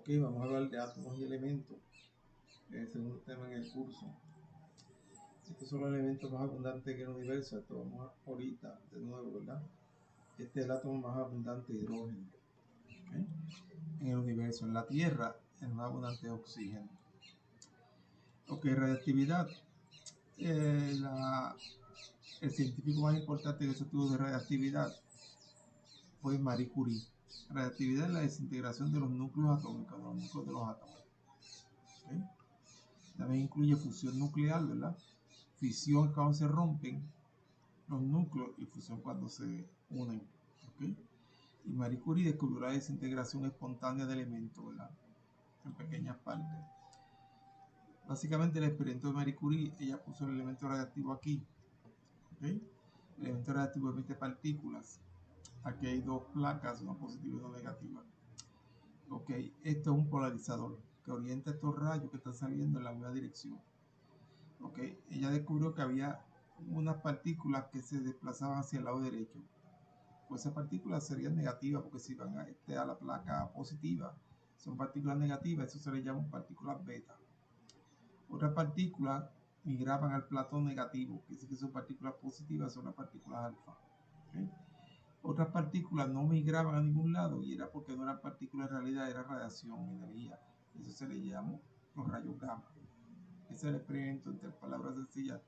Ok, vamos a hablar de átomos y elementos. Es el segundo tema en el curso. Estos son los elementos más abundantes en el universo. Esto vamos a, ahorita de nuevo, ¿verdad? Este es el átomo más abundante de hidrógeno, ¿okay? En el universo. En la Tierra, el más abundante de oxígeno. Ok, radiactividad. El científico más importante que se tuvo de radiactividad fue Marie Curie. Radiactividad es la desintegración de los núcleos atómicos, de los núcleos de los átomos. ¿Okay? También incluye fusión nuclear, ¿verdad? Fisión cuando se rompen los núcleos y fusión cuando se unen. ¿Okay? Y Marie Curie descubrió la desintegración espontánea de elementos, ¿verdad? En pequeñas partes. Básicamente el experimento de Marie Curie, ella puso el elemento radiactivo aquí. ¿Okay? El elemento radiactivo emite partículas. Aquí hay dos placas, una positiva y una negativa. Ok, esto es un polarizador que orienta estos rayos que están saliendo en la misma dirección. Ok, ella descubrió que había unas partículas que se desplazaban hacia el lado derecho. Pues esas partículas serían negativas porque si van a la placa positiva, son partículas negativas, eso se le llama partículas beta. Otras partículas migraban al plato negativo, que dice que son partículas positivas, son las partículas alfa. ¿Okay? Otras partículas no migraban a ningún lado y era porque no eran partículas en realidad, era radiación, energía. Eso se le llama los rayos gamma. Ese es el experimento, entre palabras sencillas,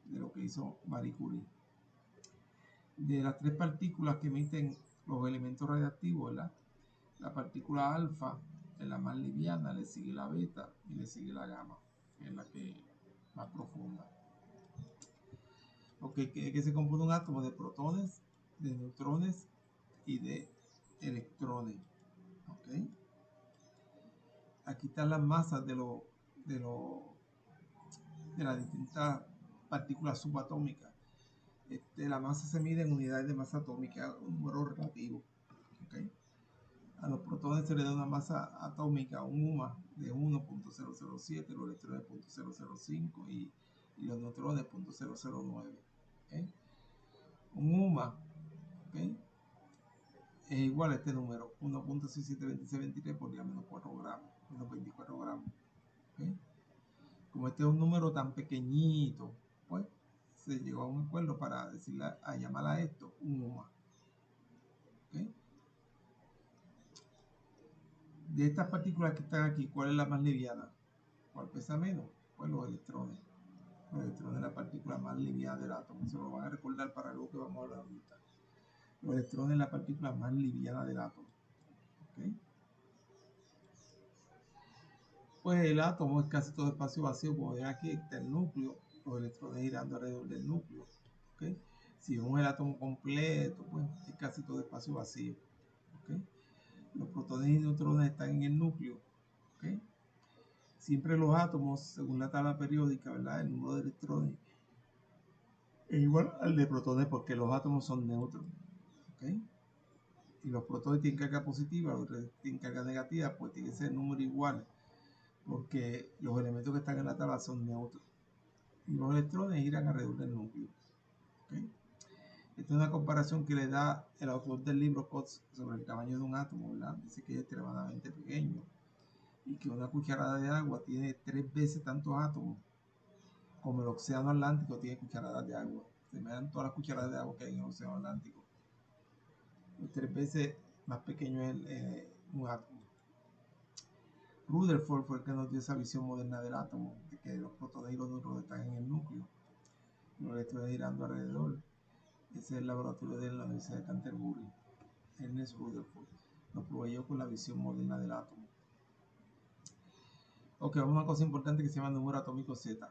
de lo que hizo Marie Curie. De las tres partículas que emiten los elementos radiactivos, ¿verdad? La partícula alfa es la más liviana, le sigue la beta y le sigue la gamma, que es la que más profunda. Ok, que se compone un átomo de protones, de neutrones y de electrones. Okay. Aquí están las masas de las distintas partículas subatómicas. La masa se mide en unidades de masa atómica, un número relativo. Okay. A los protones se le da una masa atómica, un UMA de 1.007, los electrones 0.005 y los neutrones 0.009. Okay. Un UMA, okay, es igual a este número, 1.672623 por día menos 4 gramos, menos 24 gramos. ¿Okay? Como este es un número tan pequeñito, pues se llegó a un acuerdo para decirle a llamar a esto un UMA. ¿Okay? De estas partículas que están aquí, ¿cuál es la más liviana? ¿Cuál pesa menos? Pues los electrones. Los electrones es la partícula más liviana del átomo. Se lo van a recordar para algo que vamos a hablar ahorita. Los electrones es la partícula más liviana del átomo. ¿Okay? Pues el átomo es casi todo espacio vacío. Como ven aquí está el núcleo, los electrones girando alrededor del núcleo. ¿Okay? Si vemos el átomo completo, pues es casi todo espacio vacío. ¿Okay? Los protones y neutrones están en el núcleo. ¿Okay? Siempre los átomos, según la tabla periódica, ¿verdad? El número de electrones es igual al de protones porque los átomos son neutros. ¿Okay? Y los protones tienen carga positiva, los tienen carga negativa, pues tiene que ser número igual porque los elementos que están en la tabla son neutros. Y los electrones giran alrededor del núcleo. ¿Okay? Esta es una comparación que le da el autor del libro Coates sobre el tamaño de un átomo, ¿verdad? Dice que es extremadamente pequeño y que una cucharada de agua tiene 3 veces tantos átomos como el océano Atlántico tiene cucharadas de agua. Se me dan todas las cucharadas de agua que hay en el océano Atlántico. 3 veces más pequeño es un átomo. Rutherford fue el que nos dio esa visión moderna del átomo, de que los protones y los neutrones están en el núcleo, los electrones girando alrededor. Ese es el laboratorio de la Universidad de Canterbury. Ernest Rutherford nos proveyó con la visión moderna del átomo. Ok, vamos a una cosa importante que se llama número atómico Z.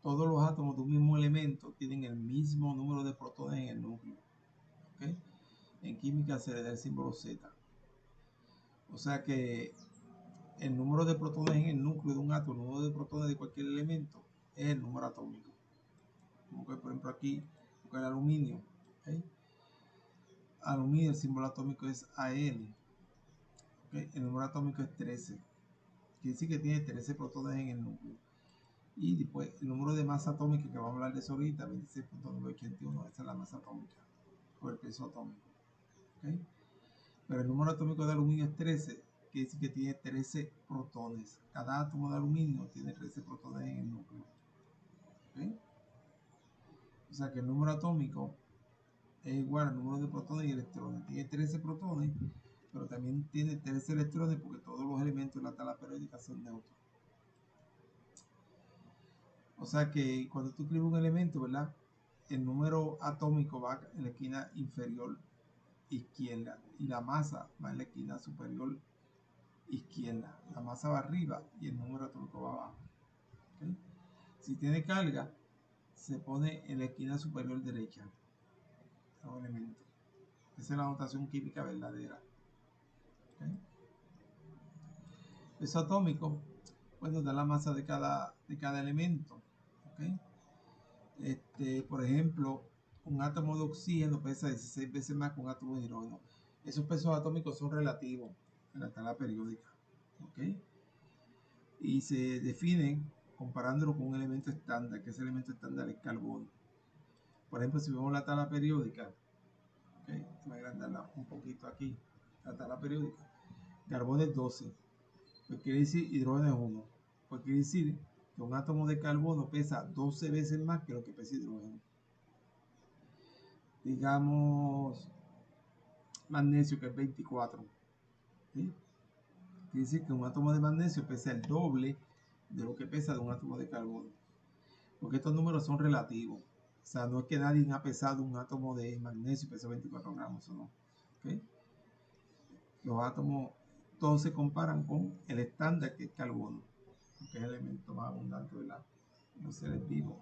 Todos los átomos de un mismo elemento tienen el mismo número de protones en el núcleo. ¿Okay? En química se le da el símbolo Z. O sea que el número de protones en el núcleo de un átomo, el número de protones de cualquier elemento, es el número atómico. Como que por ejemplo aquí, con el aluminio. ¿Okay? Aluminio, el símbolo atómico es Al. ¿Okay? El número atómico es 13. Quiere decir que tiene 13 protones en el núcleo. Y después el número de masa atómica, que vamos a hablar de eso ahorita, 26.981, esa es la masa atómica, o el peso atómico. ¿Okay? Pero el número atómico de aluminio es 13, quiere quiere decir que tiene 13 protones. Cada átomo de aluminio tiene 13 protones en el núcleo. ¿Okay? O sea que el número atómico es igual al número de protones y electrones. Tiene 13 protones, pero también tiene 13 electrones porque todos los elementos de la tabla periódica son neutros. O sea que cuando tú escribes un elemento, ¿verdad? El número atómico va en la esquina inferior izquierda y la masa va en la esquina superior izquierda. La masa va arriba y el número atómico va abajo. ¿Okay? Si tiene carga, se pone en la esquina superior derecha. Los elementos. Esa es la notación química verdadera. ¿Okay? Peso atómico, pues nos da la masa de cada elemento. ¿Okay? Por ejemplo, un átomo de oxígeno pesa 16 veces más que un átomo de hidrógeno. Esos pesos atómicos son relativos en la tabla periódica. ¿Okay? Y se definen comparándolo con un elemento estándar, que ese elemento estándar es carbono. Por ejemplo, si vemos la tabla periódica, ¿okay? Voy a agrandarla un poquito aquí, la tabla periódica. Carbono es 12, pues quiere decir hidrógeno es 1. Pues quiere decir que un átomo de carbono pesa 12 veces más que lo que pesa hidrógeno. Digamos, magnesio, que es 24. ¿Sí? Quiere decir que un átomo de magnesio pesa el doble de lo que pesa de un átomo de carbono. Porque estos números son relativos. O sea, no es que nadie ha pesado un átomo de magnesio y pesa 24 gramos o no. ¿Okay? Los átomos todos se comparan con el estándar, que es carbono, que es el elemento más abundante de los seres vivos.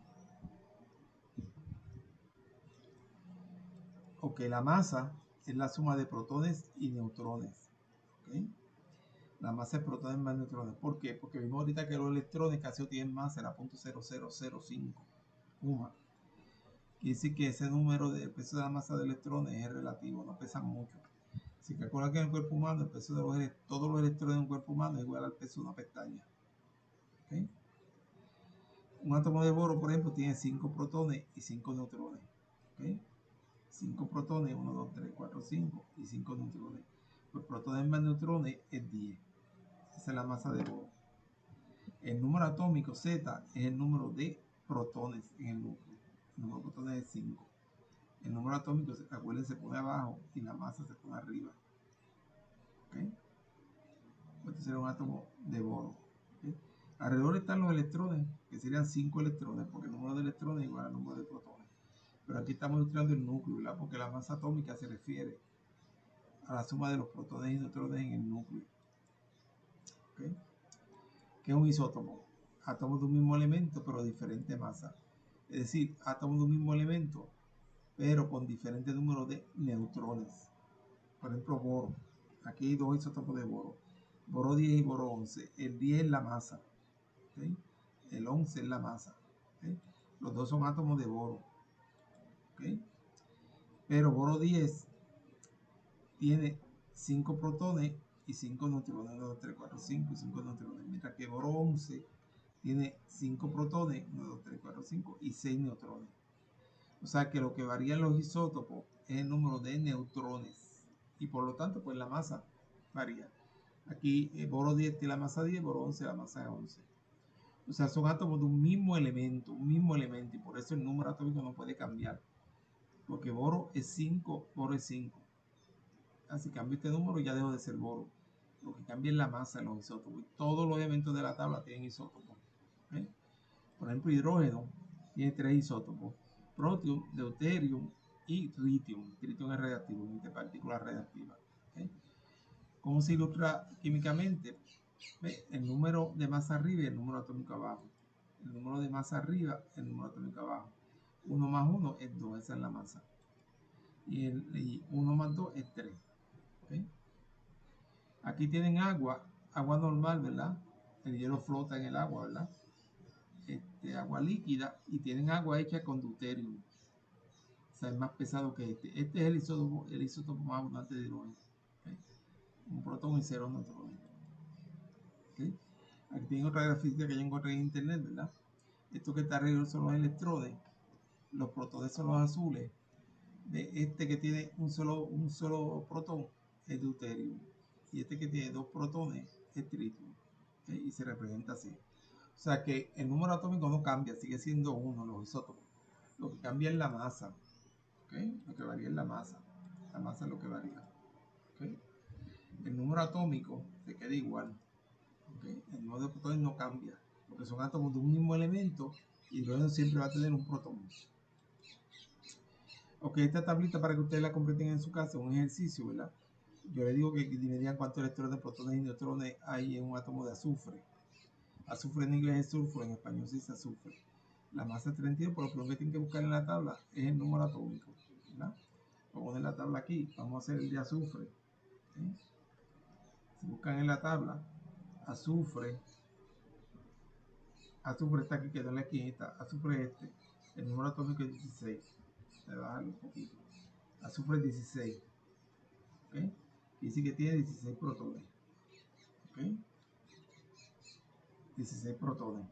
Ok, la masa es la suma de protones y neutrones. ¿Okay? La masa de protones más neutrones. ¿Por qué? Porque vimos ahorita que los electrones casi tienen masa, era 0.0005. Quiere decir que ese número de peso de la masa de electrones es relativo, no pesan mucho. Si calcula que en el cuerpo humano el peso de todos los electrones en un cuerpo humano es igual al peso de una pestaña. ¿Okay? Un átomo de boro, por ejemplo, tiene 5 protones y 5 neutrones. ¿Okay? 5 protones, 1, 2, 3, 4, 5 y 5 neutrones. Pues protones más neutrones es 10. Esa es la masa de boro. El número atómico Z es el número de protones en el núcleo. El número de protones es 5. El número atómico, acuérdense, se pone abajo y la masa se pone arriba. ¿Okay? Este sería un átomo de boro. ¿Okay? Alrededor están los electrones, que serían 5 electrones, porque el número de electrones es igual al número de protones. Pero aquí estamos ilustrando el núcleo, ¿verdad? Porque la masa atómica se refiere a la suma de los protones y neutrones en el núcleo. ¿Okay? ¿Qué es un isótopo? Átomos de un mismo elemento, pero de diferente masa. Es decir, átomos de un mismo elemento, pero con diferente número de neutrones. Por ejemplo, boro. Aquí hay 2 isótopos de boro. Boro 10 y boro 11. El 10 es la masa. ¿Okay? El 11 es la masa. ¿Okay? Los dos son átomos de boro. ¿Okay? Pero boro 10 tiene 5 protones y 5 neutrones. 1, 2, 3, 4, 5 y 5 neutrones. Mientras que boro 11 tiene 5 protones, 1, 2, 3, 4, 5 y 6 neutrones. O sea que lo que varía en los isótopos es el número de neutrones. Y por lo tanto, pues la masa varía. Aquí boro 10 tiene la masa 10, boro 11 la masa es 11. O sea, son átomos de un mismo elemento, y por eso el número atómico no puede cambiar. Porque boro es 5, boro es 5. Así cambio este número y ya dejo de ser boro. Lo que cambia es la masa de los isótopos. Y todos los elementos de la tabla tienen isótopos. ¿Okay? Por ejemplo, hidrógeno tiene 3 isótopos: protium, deuterium y tritium. Tritium es reactivo, interpartícula reactiva. ¿Okay? ¿Cómo se ilustra químicamente? ¿Ve? El número de masa arriba y el número atómico abajo. El número de masa arriba, el número atómico abajo. 1 más 1 es 2, esa es la masa. Y 1 más 2 es 3. ¿Okay? Aquí tienen agua normal, ¿verdad? El hielo flota en el agua, ¿verdad? Agua líquida, y tienen agua hecha con deuterium. O sea, es más pesado que este. Este es el isótopo más abundante de hidrógeno. ¿Okay? Un protón y 0 neutrones. ¿Okay? Aquí tienen otra gráfica que yo encontré en internet, ¿verdad? Esto que está alrededor son los electrones. Los protones son los azules. De este que tiene un solo protón es deuterium. y este que tiene 2 protones es tritium, ¿okay? Y se representa así. O sea que el número atómico no cambia, sigue siendo 1 los isótopos. Lo que cambia es la masa, ¿okay? Lo que varía es la masa. La masa es lo que varía, ¿okay? El número atómico se queda igual, ¿okay? El número de protones no cambia, porque son átomos de un mismo elemento y el hidrógeno siempre va a tener un protón. Ok, esta tablita para que ustedes la completen en su casa, un ejercicio, ¿verdad? Yo le digo que dividían cuántos electrones, protones y neutrones hay en un átomo de azufre. Azufre en inglés es sulfuro, en español se dice azufre. La masa es 32, por lo que tienen que buscar en la tabla es el número atómico, ¿verdad? Vamos a poner la tabla aquí, vamos a hacer el de azufre. ¿Sí? Si buscan en la tabla, azufre está aquí, quedó en la esquinita, azufre es este, el número atómico es 16, voy a bajarlo un poquito, azufre es 16, ¿ok? Quiere decir que tiene 16 protones, ¿ok? 16 protones,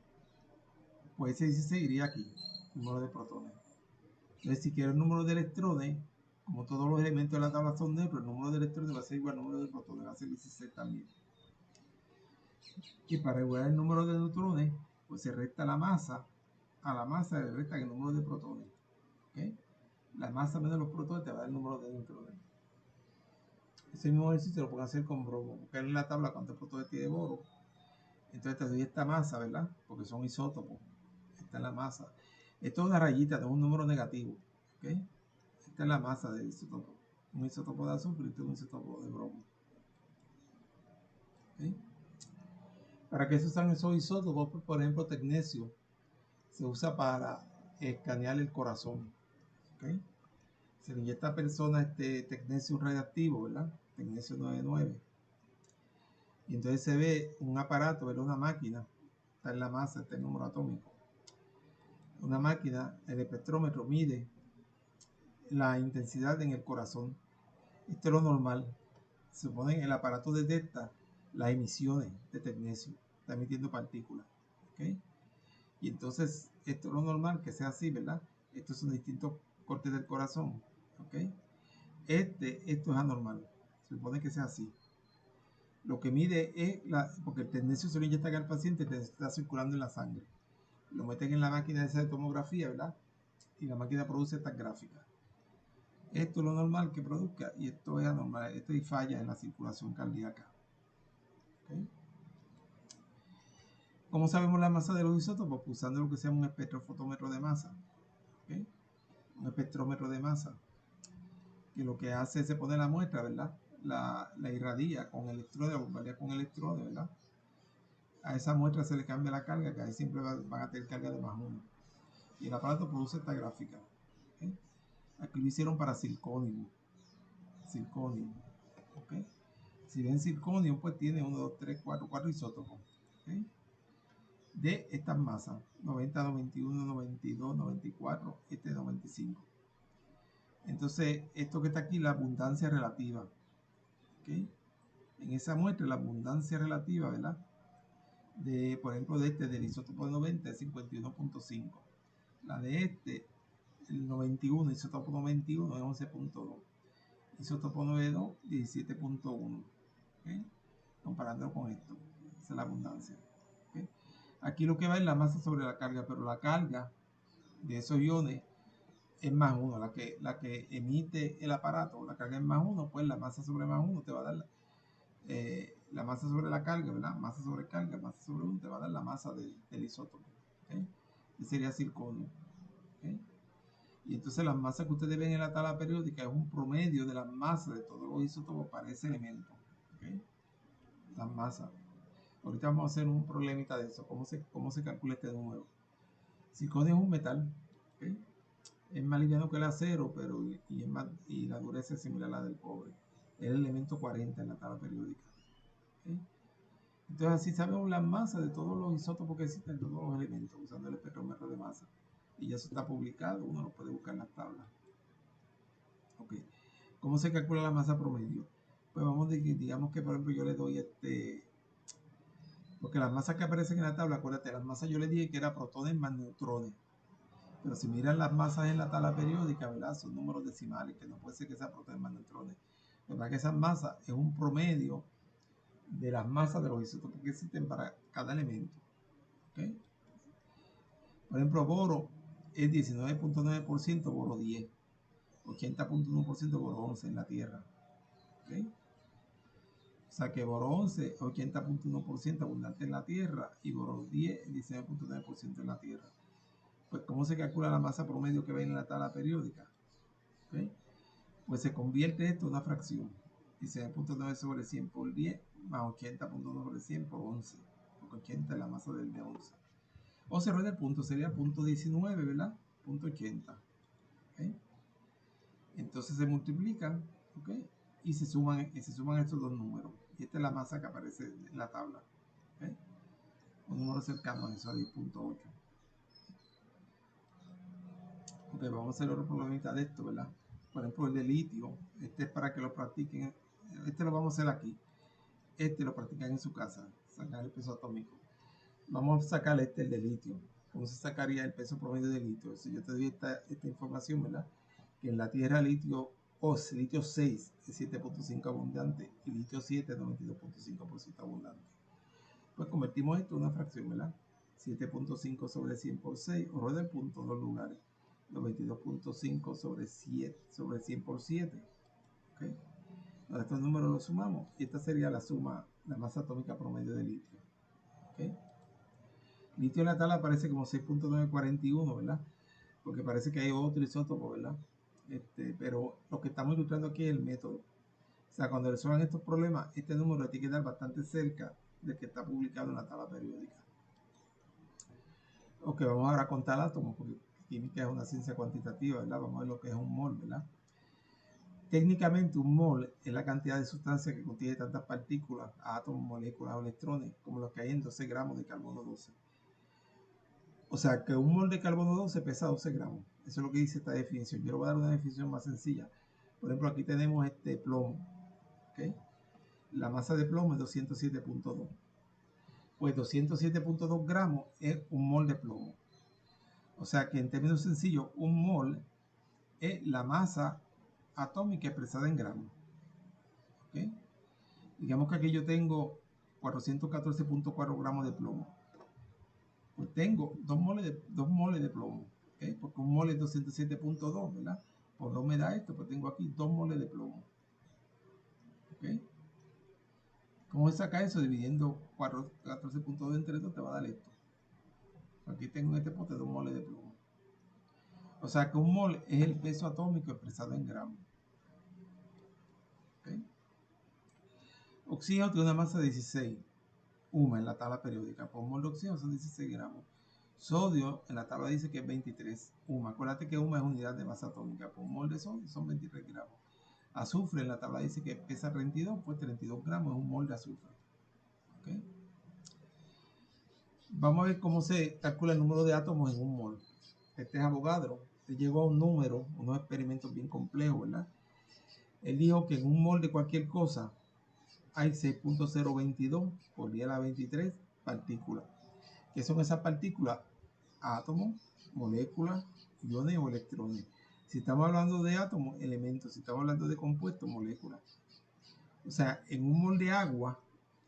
pues ese 16 iría aquí, número de protones. Entonces si quiero el número de electrones, como todos los elementos de la tabla son neutros, el número de electrones va a ser igual al número de protones, va a ser 16 también. Y para igualar el número de neutrones, pues se resta la masa, a la masa le resta el número de protones, ¿ok? La masa menos los protones te va a dar el número de neutrones. Ese mismo ejercicio lo pueden hacer con bromo, buscar en la tabla cuántos protones tiene boro. Entonces te doy esta masa, ¿verdad? Porque son isótopos. Esta es la masa. Esto es una rayita, de un número negativo, ¿ok? Esta es la masa del isótopo. Un isótopo de azufre y este es un isótopo de bromo. ¿Okay? ¿Para qué se usan esos isótopos? Por ejemplo, tecnesio se usa para escanear el corazón. ¿Okay? Se le inyecta a persona tecnesio radiactivo, ¿verdad? Tecnesio 99. Y entonces se ve un aparato, ¿verdad? Una máquina, está en la masa, está el número atómico. Una máquina, el espectrómetro mide la intensidad en el corazón. Esto es lo normal. Se supone que el aparato detecta las emisiones de tecnesio, está emitiendo partículas. ¿Okay? Y entonces, esto es lo normal, que sea así, ¿verdad? Estos son distintos cortes del corazón. ¿Okay? Esto es anormal. Se supone que sea así. Lo que mide es, porque el tecnesio se lo inyecta al paciente, está circulando en la sangre. Lo meten en la máquina de tomografía, ¿verdad? Y la máquina produce estas gráficas. Esto es lo normal que produzca y esto es anormal. Esto hay fallas en la circulación cardíaca. ¿Okay? ¿Cómo sabemos la masa de los isótopos? Pues usando lo que se llama un espectrofotómetro de masa. ¿Okay? Un espectrómetro de masa. Que lo que hace es se pone la muestra, ¿verdad? La irradia con electrones, bombardea con electrones, ¿verdad? A esa muestra se le cambia la carga, que ahí siempre van a tener carga de +1. Y el aparato produce esta gráfica. ¿Okay? Aquí lo hicieron para zirconio. Zirconio. ¿Okay? Si ven zirconio, pues tiene 1, 2, 3, 4 isótopos. ¿Okay? De estas masas, 90, 91, 92, 94, este 95. Entonces, esto que está aquí, la abundancia relativa. ¿Okay? En esa muestra, la abundancia relativa, ¿verdad? Por ejemplo, del isótopo de 90 es 51.5. La de el 91, isótopo 91 es 11.2. Isótopo 92, 17.1. ¿Okay? Comparándolo con esto. Esa es la abundancia. ¿Okay? Aquí lo que va es la masa sobre la carga, pero la carga de esos iones es +1. La que emite el aparato, la carga es +1, pues la masa sobre +1 te va a dar la masa sobre la carga, ¿verdad? Masa sobre carga, masa sobre 1 te va a dar la masa del isótopo. ¿Okay? Que sería circonio. ¿Okay? Y entonces las masas que ustedes ven en la tabla periódica es un promedio de las masas de todos los isótopos para ese elemento. ¿Okay? Las masas. Ahorita vamos a hacer un problemita de eso. ¿Cómo se calcula este número? Circonio es un metal. ¿Okay? Es más liviano que el acero, pero y la dureza es similar a la del cobre. Es el elemento 40 en la tabla periódica. ¿Okay? Entonces así sabemos la masa de todos los isótopos que existen, todos los elementos, usando el espectrómetro de masa. Y ya eso está publicado, uno lo puede buscar en las tablas. Okay. ¿Cómo se calcula la masa promedio? Pues vamos digamos que por ejemplo yo le doy porque las masas que aparecen en la tabla, acuérdate, las masas yo le dije que era protones más neutrones. Pero si miran las masas en la tabla periódica, ¿verdad? Son números decimales, que no puede ser que sean protones más neutrones. La verdad que esas masas es un promedio de las masas de los isótopos que existen para cada elemento. ¿Okay? Por ejemplo, boro es 19.9%, boro 10, 80.1% boro 11 en la Tierra. ¿Okay? O sea que boro 11 es 80.1% abundante en la Tierra y boro 10 es 19.9% en la Tierra. Pues, ¿cómo se calcula la masa promedio que ven en la tabla periódica? ¿Okay? Pues se convierte esto en una fracción. 19.9 sobre 100 por 10 más 80.1 sobre 100 por 11. Porque 80 es la masa del de 11. O cerrar del punto sería punto 19, ¿verdad? Punto 80. ¿Okay? Entonces se multiplican, ¿okay? Y se suman estos dos números. Y esta es la masa que aparece en la tabla. ¿Okay? Un número cercano a eso, a 10.8. Ok, vamos a hacer otro problemita de esto, ¿verdad? Por ejemplo, el de litio. Este es para que lo practiquen. Este lo vamos a hacer aquí. Este lo practican en su casa. Sacar el peso atómico. Vamos a sacar el de litio. ¿Cómo se sacaría el peso promedio de litio? Si yo te doy esta información, ¿verdad? Que en la Tierra litio 6 es 7.5 abundante y litio 7 es 92.5% abundante. Pues convertimos esto en una fracción, ¿verdad? 7.5 sobre 100 por 6, o rueda el punto, dos lugares. 92.5 sobre 100 por 7. ¿Okay? Estos números los sumamos y esta sería la suma, la masa atómica promedio de litio. ¿Okay? Litio en la tabla aparece como 6.941, ¿verdad? Porque parece que hay otro isótopo, ¿verdad? Pero lo que estamos ilustrando aquí es el método. O sea, cuando resuelvan estos problemas, este número tiene que estar bastante cerca del que está publicado en la tabla periódica. Ok, vamos ahora a contar átomos, porque química es una ciencia cuantitativa, ¿verdad? Vamos a ver lo que es un mol, ¿verdad? Técnicamente un mol es la cantidad de sustancia que contiene tantas partículas, átomos, moléculas o electrones, como los que hay en 12 gramos de carbono 12. O sea, que un mol de carbono 12 pesa 12 gramos. Eso es lo que dice esta definición. Yo le voy a dar una definición más sencilla. Por ejemplo, aquí tenemos este plomo. ¿Okay? La masa de plomo es 207.2. Pues 207.2 gramos es un mol de plomo. O sea que en términos sencillos, un mol es la masa atómica expresada en gramos. ¿Okay? Digamos que aquí yo tengo 414.4 gramos de plomo. Pues tengo 2 moles de plomo. ¿Okay? Porque un mol es 207.2, ¿verdad? Por 2 me da esto, pues tengo aquí 2 moles de plomo. ¿Okay? ¿Cómo se saca eso? Dividiendo 14.2 entre 2 te va a dar esto. Aquí tengo en este pote 2 moles de plomo. O sea que un mol es el peso atómico expresado en gramos. ¿Okay? Oxígeno tiene una masa de 16 UMA en la tabla periódica. Por mol de oxígeno son 16 gramos. Sodio en la tabla dice que es 23 UMA. Acuérdate que UMA es unidad de masa atómica. Por mol de sodio son 23 gramos. Azufre en la tabla dice que pesa 32, pues 32 gramos es un mol de azufre. ¿Okay? Vamos a ver cómo se calcula el número de átomos en un mol. Este es Avogadro. Él llegó a un número, unos experimentos bien complejos, ¿verdad? Él dijo que en un mol de cualquier cosa hay 6.022 por 10 a la 23 partículas. ¿Qué son esas partículas? Átomos, moléculas, iones o electrones. Si estamos hablando de átomos, elementos. Si estamos hablando de compuestos, moléculas. O sea, en un mol de agua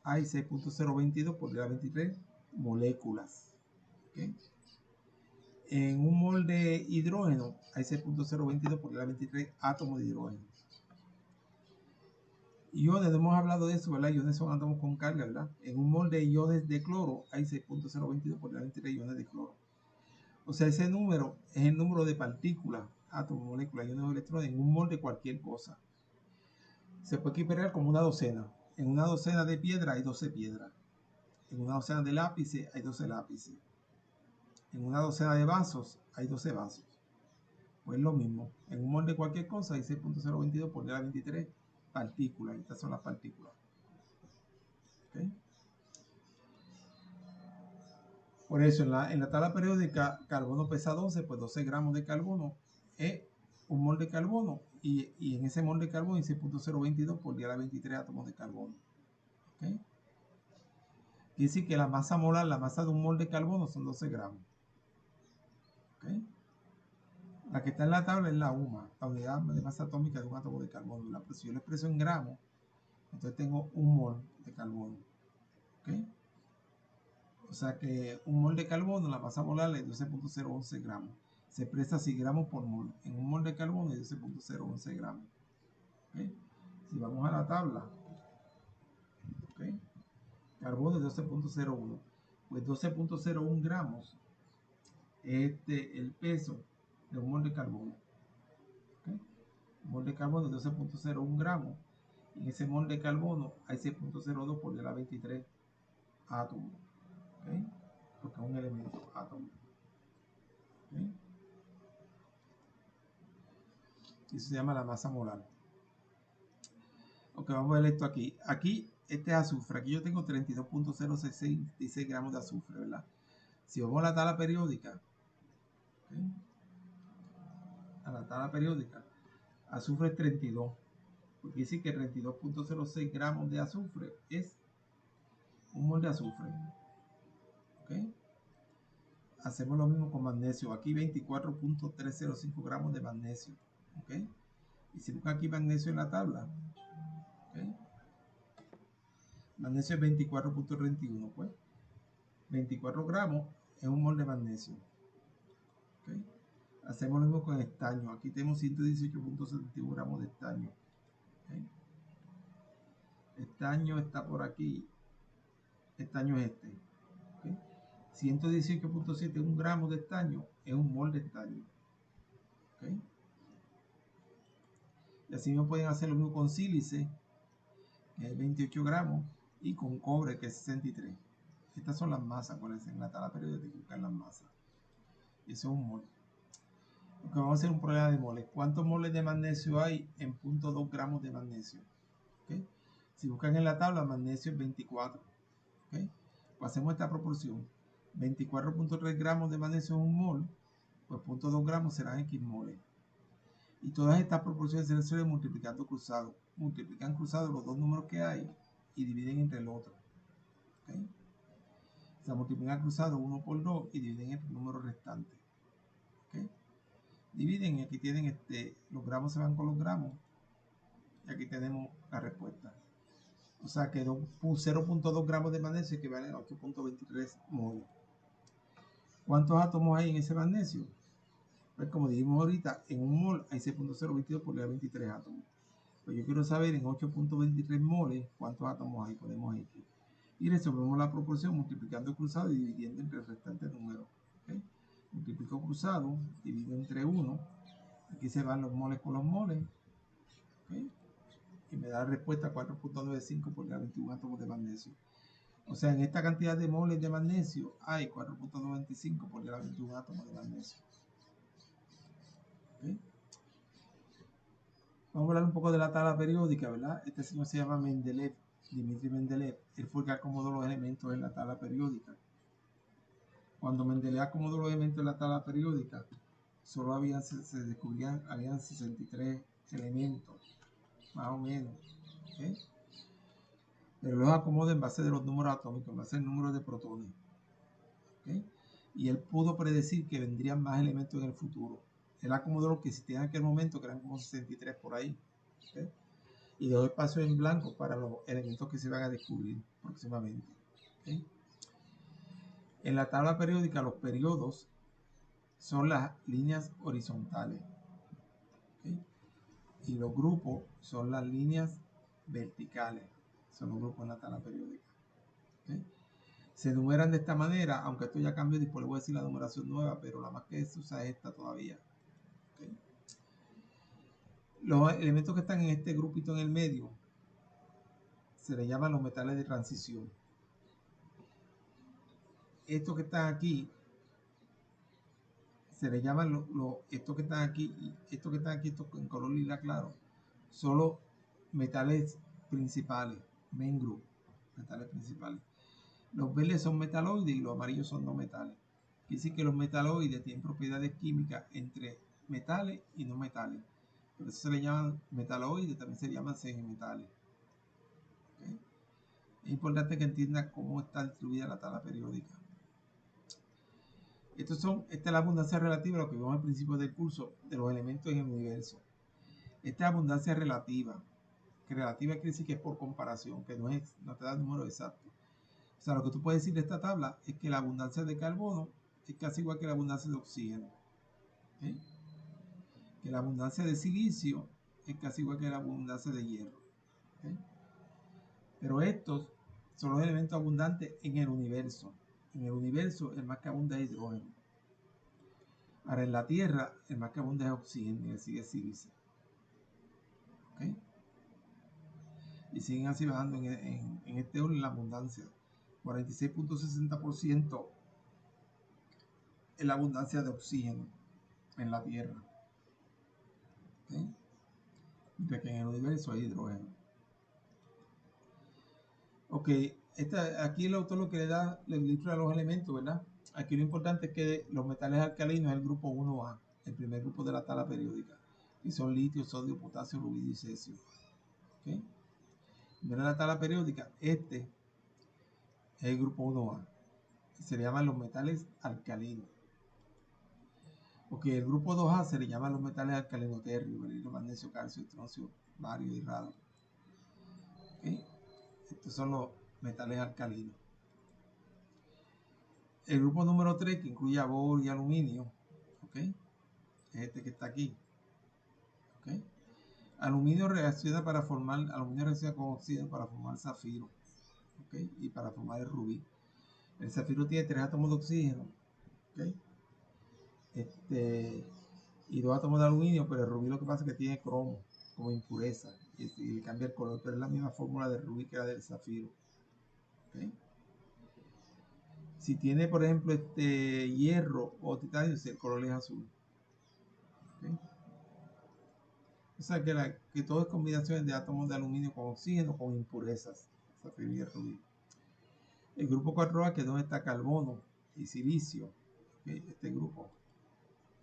hay 6.022 por 10 a la 23 moléculas. ¿Okay? En un mol de hidrógeno hay 6.022 por 10 a la 23 átomos de hidrógeno. Iones, no hemos hablado de eso, ¿verdad? Iones son átomos con carga, ¿verdad? En un mol de iones de cloro hay 6.022 por 10 a la 23 iones de cloro. O sea, ese número es el número de partículas, átomos, moléculas, iones o electrones en un mol de cualquier cosa. Se puede equiparar como una docena. En una docena de piedra hay 12 piedras. En una docena de lápices hay 12 lápices. En una docena de vasos hay 12 vasos. Pues lo mismo. En un mol de cualquier cosa hay 6.022 por 10 a la 23 partículas. Estas son las partículas. ¿Okay? Por eso en la tabla periódica carbono pesa 12, pues 12 gramos de carbono es un mol de carbono y en ese mol de carbono hay 6.022 por 10 a la 23 átomos de carbono. ¿Okay? Quiere decir que la masa molar, la masa de un mol de carbono son 12 gramos. ¿Okay? La que está en la tabla es la UMA, la unidad de masa atómica de un átomo de carbono. Pero si yo lo expreso en gramos, Entonces tengo un mol de carbono. ¿Okay? O sea que un mol de carbono, la masa molar es 12.011 gramos. Se expresa así gramos por mol. En un mol de carbono es 12.011 gramos. ¿Okay? Si vamos a la tabla, ¿okay? Carbono es 12.01. Pues 12.01 gramos es el peso de un mol de carbono. ¿Okay? Un mol de carbono es 12.01 gramos. En ese mol de carbono hay 6.02 por la 23 átomos. ¿Okay? Porque es un elemento átomo. ¿Okay? Y eso se llama la masa molar. Ok, vamos a ver esto aquí. Aquí, este es azufre. Aquí yo tengo 32.066 gramos de azufre, ¿verdad? Si vamos a la tabla periódica, ¿okay? A la tabla periódica, azufre es 32. Porque dice que 32.06 gramos de azufre es un mol de azufre. ¿Okay? Hacemos lo mismo con magnesio. Aquí 24.305 gramos de magnesio. ¿Okay? Y si buscan aquí magnesio en la tabla, ¿okay? Magnesio es 24.31, pues 24 gramos es un mol de magnesio. ¿Okay? Hacemos lo mismo con estaño. Aquí tenemos 118.71 gramos de estaño. ¿Okay? Estaño está por aquí. Estaño es este. ¿Okay? 118.71 gramos de estaño es un mol de estaño. ¿Okay? Y así mismo pueden hacer lo mismo con sílice, que es 28 gramos, y con cobre, que es 63. Estas son las masas, por eso en la tabla periódica buscan las masas. Y eso es un mol. Porque vamos a hacer un problema de moles. ¿Cuántos moles de magnesio hay en 0.2 gramos de magnesio? ¿Okay? Si buscan en la tabla, magnesio es 24. ¿Okay? Pues hacemos esta proporción. 24.3 gramos de magnesio es un mol, pues 0.2 gramos serán X moles. Y todas estas proporciones se resuelven multiplicando cruzado. Multiplican cruzado los dos números que hay y dividen entre el otro. ¿Okay? O sea, multiplican cruzado 1 por 2 y dividen entre el número restante. ¿Okay? Dividen y aquí tienen los gramos se van con los gramos. Y aquí tenemos la respuesta. O sea que 0.2 gramos de magnesio equivalen a 8.23 moles. ¿Cuántos átomos hay en ese magnesio? Pues como dijimos ahorita, en un mol hay 6.022 por la 23 átomos. Pues yo quiero saber en 8.23 moles cuántos átomos hay. Ponemos X. Y resolvemos la proporción multiplicando el cruzado y dividiendo entre el restante número. ¿Okay? Multiplico cruzado, divido entre 1. Aquí se van los moles con los moles. ¿Okay? Y me da la respuesta 4.95 por cada 21 átomos de magnesio. O sea, en esta cantidad de moles de magnesio hay 4.95 por cada 21 átomos de magnesio. ¿Okay? Vamos a hablar un poco de la tabla periódica, ¿verdad? Este señor se llama Mendeleev, Dmitri Mendeleev. Él fue el que acomodó los elementos en la tabla periódica. Cuando Mendeleev acomodó los elementos en la tabla periódica, solo se descubrían, habían 63 elementos, más o menos. ¿Okay? Pero los acomoda en base de los números atómicos, en base al número de protones. ¿Okay? Y él pudo predecir que vendrían más elementos en el futuro. Él acomodó lo que existía en aquel momento, que eran como 63 por ahí. ¿Okay? Y dejó espacio en blanco para los elementos que se van a descubrir próximamente. ¿Okay? En la tabla periódica, los periodos son las líneas horizontales. ¿Okay? Y los grupos son las líneas verticales. Son los grupos en la tabla periódica. ¿Okay? Se enumeran de esta manera, aunque esto ya cambió, después le voy a decir la numeración nueva, pero la más que se usa es esta todavía. ¿Okay? Los elementos que están en este grupito en el medio se le llaman los metales de transición. Estos que están aquí se le llaman estos que están aquí y estos que están aquí, estos en color lila claro, son los metales principales, main group, metales principales. Los verdes son metaloides y los amarillos son no metales. Quiere decir que los metaloides tienen propiedades químicas entre metales y no metales. Por eso se le llaman metaloides, también se llaman semimetales. ¿Okay? Es importante que entiendan cómo está distribuida la tabla periódica. Esta es la abundancia relativa, lo que vimos al principio del curso, de los elementos en el universo. Esta es abundancia relativa. que relativa quiere decir que es por comparación, que no te da el número exacto. O sea, lo que tú puedes decir de esta tabla es que la abundancia de carbono es casi igual que la abundancia de oxígeno. ¿Okay? Que la abundancia de silicio es casi igual que la abundancia de hierro. ¿Okay? Pero estos son los elementos abundantes en el universo. En el universo el más que abunda es hidrógeno. Ahora en la Tierra el más que abunda es oxígeno y le sigue silicio. ¿Okay? Y siguen así bajando en este orden la abundancia. 46.60% es la abundancia de oxígeno en la Tierra. ¿Okay? Mientras que en el universo hay hidrógeno. Ok, aquí el autor lo que le da, le ilustra los elementos, ¿verdad? Aquí lo importante es que los metales alcalinos es el grupo 1A, el primer grupo de la tabla periódica, y son litio, sodio, potasio, rubidio y cesio. ¿Okay? Mira la tabla periódica, este es el grupo 1A, se le llaman los metales alcalinos. Ok, el grupo 2A se le llaman los metales alcalinos tercios, berilio, magnesio, calcio, estroncio, bario y radon. ¿Okay? Estos son los metales alcalinos. El grupo número 3, que incluye boro y aluminio, ¿okay? Es este que está aquí. ¿Okay? Aluminio reacciona con oxígeno para formar zafiro, ¿okay? Y para formar el rubí. El zafiro tiene 3 átomos de oxígeno, ¿okay? Y 2 átomos de aluminio, pero el rubí lo que pasa es que tiene cromo como impureza y le cambia el color, pero es la misma fórmula del rubí que la del zafiro. ¿Okay? Si tiene, por ejemplo, hierro o titanio, el color es azul. ¿Okay? O sea que todo es combinaciones de átomos de aluminio con oxígeno con impurezas. Zafiro y rubí. El grupo 4A, que es donde está carbono y silicio. ¿Okay? Este grupo,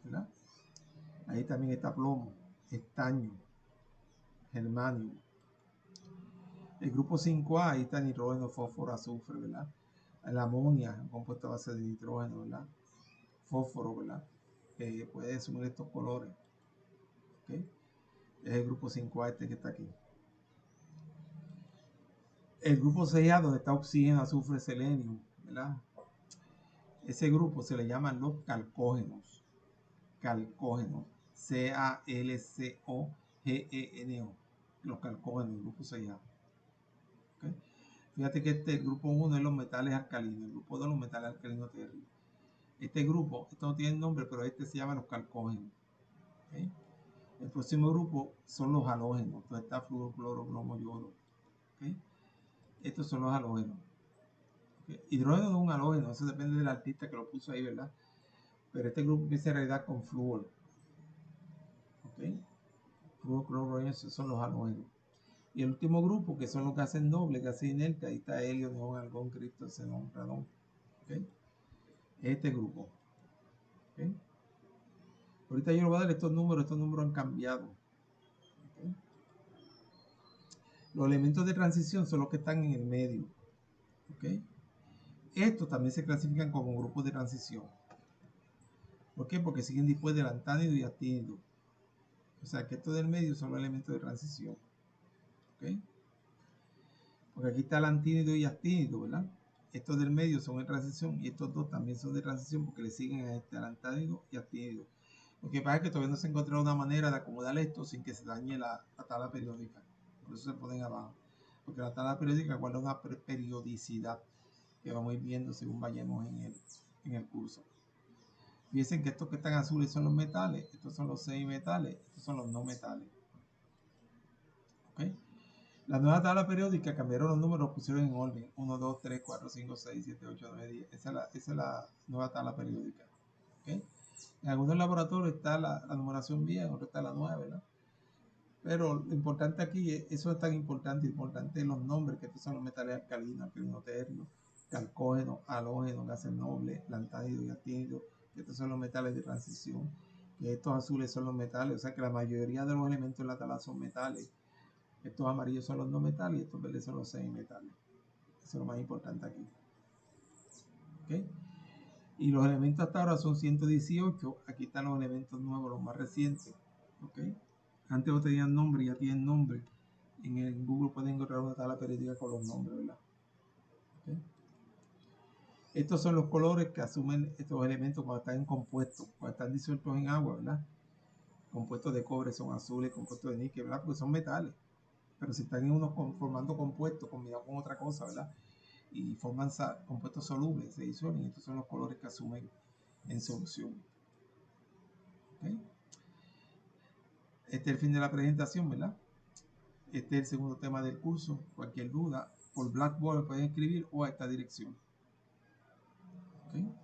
¿verdad? Ahí también está plomo, estaño, germanio. El grupo 5A, ahí está nitrógeno, fósforo, azufre, ¿verdad? La amonia, un compuesto a base de nitrógeno, ¿verdad? Fósforo, ¿verdad? Que puede asumir estos colores. ¿Okay? Es el grupo 5A este que está aquí. El grupo 6A, donde está oxígeno, azufre, selenio, ¿verdad? Ese grupo se le llaman los calcógenos. Calcógenos. C-A-L-C-O-G-E-N-O. Los calcógenos, el grupo 6A. ¿Okay? Fíjate que el grupo 1 es los metales alcalinos, el grupo 2 los metales alcalinos tercios. Este grupo, esto no tiene nombre, pero este se llama los calcógenos. ¿Okay? El próximo grupo son los halógenos. Entonces está flúor, cloro, bromo, yodo. ¿Okay? Estos son los halógenos. ¿Okay? Hidrógeno no es un halógeno, eso depende del artista que lo puso ahí, ¿verdad? Pero este grupo empieza a realidad con flúor. ¿Okay? Flúor, cloro, bromo, esos son los halógenos. Y el último grupo, que son los gases nobles, gases inertes, ahí está helio, neón, argón, cripto, xenón, radón. ¿Okay? Este grupo. ¿Okay? Ahorita yo le voy a dar estos números han cambiado. ¿Okay? Los elementos de transición son los que están en el medio. ¿Okay? Estos también se clasifican como grupos de transición. ¿Por qué? Porque siguen después del antánido y actínido. O sea que estos del medio son los elementos de transición. ¿Okay? Porque aquí está el antínido y actínido, ¿verdad? Estos del medio son de transición y estos dos también son de transición porque le siguen al antánido y actínido. Lo que pasa es que todavía no se ha encontrado una manera de acomodar esto sin que se dañe la tabla periódica. Por eso se ponen abajo. Porque la tabla periódica guarda una periodicidad que vamos a ir viendo según vayamos en el curso. Fíjense que estos que están azules son los metales, estos son los semimetales, estos son los no metales. ¿Okay? La nueva tabla periódica cambiaron los números, los pusieron en orden. 1, 2, 3, 4, 5, 6, 7, 8, 9, 10. Esa es la nueva tabla periódica. ¿Okay? En algunos laboratorios está la numeración bien, en otros está la nueva, ¿verdad? Pero lo importante aquí, eso es tan importante los nombres, que estos son los metales alcalinos, alcalino tercio, calcógeno, halógeno, gases nobles, lantánido y actínido, que estos son los metales de transición, que estos azules son los metales, o sea que la mayoría de los elementos de la tabla son metales. Estos amarillos son los no metales y estos verdes son los semimetales. Eso es lo más importante aquí. ¿Okay? Y los elementos hasta ahora son 118. Aquí están los elementos nuevos, los más recientes. ¿Okay? Antes no tenían nombre, ya tienen nombre. En el Google pueden encontrar una tabla periódica con los nombres, ¿verdad? ¿Okay? Estos son los colores que asumen estos elementos cuando están en compuestos, cuando están disueltos en agua, ¿verdad? Compuestos de cobre son azules, compuestos de níquel, ¿verdad? Porque son metales. Pero si están en unos formando compuestos combinados con otra cosa, ¿verdad? Y forman compuestos solubles, se disuelven. Estos son los colores que asumen en solución. ¿Okay? Este es el fin de la presentación, ¿verdad? Este es el segundo tema del curso. Cualquier duda, por Blackboard pueden escribir o a esta dirección. ¿Okay?